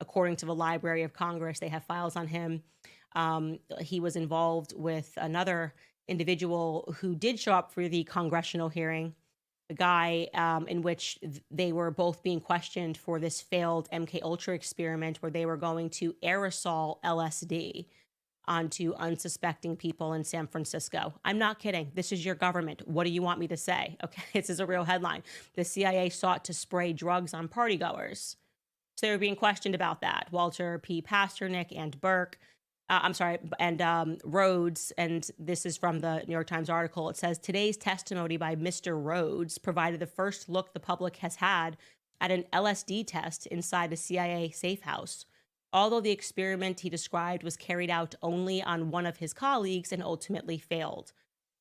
according to the Library of Congress. They have files on him. He was involved with another individual who did show up for the congressional hearing, a guy in which they were both being questioned for this failed MKUltra experiment where they were going to aerosol LSD onto unsuspecting people in San Francisco. I'm not kidding. This is your government. What do you want me to say? Okay, this is a real headline. The CIA sought to spray drugs on partygoers. So they were being questioned about that. Walter P. Pasternak and Rhodes, and this is from the New York Times article. It says, today's testimony by Mr. Rhodes provided the first look the public has had at an LSD test inside a CIA safe house. Although the experiment he described was carried out only on one of his colleagues and ultimately failed.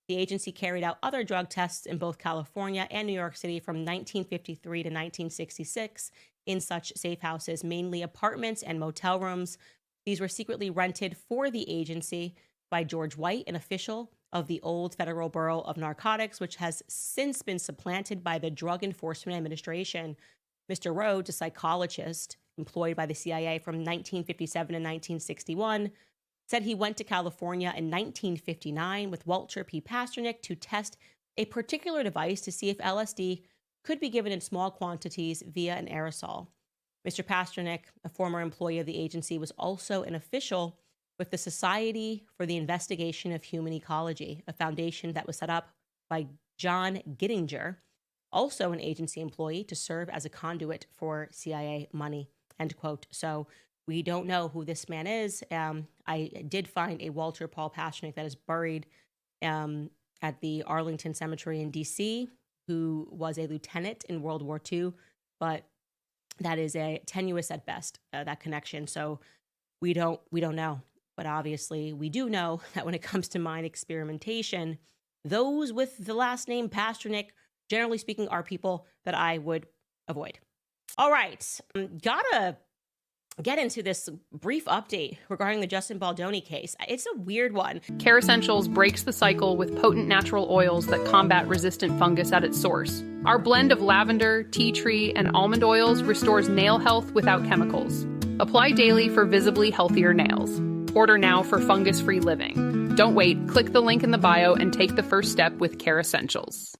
The agency carried out other drug tests in both California and New York City from 1953 to 1966 in such safe houses, mainly apartments and motel rooms. These were secretly rented for the agency by George White, an official of the old Federal Bureau of Narcotics, which has since been supplanted by the Drug Enforcement Administration. Mr. Rhodes, a psychologist employed by the CIA from 1957 to 1961, said he went to California in 1959 with Walter P. Pasternak to test a particular device to see if LSD could be given in small quantities via an aerosol. Mr. Pasternak, a former employee of the agency, was also an official with the Society for the Investigation of Human Ecology, a foundation that was set up by John Gittinger, also an agency employee, to serve as a conduit for CIA money, end quote. So we don't know who this man is. I did find a Walter Paul Pasternak that is buried at the Arlington Cemetery in D.C., who was a lieutenant in World War II, but that is a tenuous at best, that connection. So we don't know. But obviously, we do know that when it comes to mind experimentation, those with the last name Pasternak, generally speaking, are people that I would avoid. All right, gotta get into this brief update regarding the Justin Baldoni case. It's a weird one. Care Essentials breaks the cycle with potent natural oils that combat resistant fungus at its source. Our blend of lavender, tea tree, and almond oils restores nail health without chemicals. Apply daily for visibly healthier nails. Order now for fungus-free living. Don't wait. Click the link in the bio and take the first step with Care Essentials.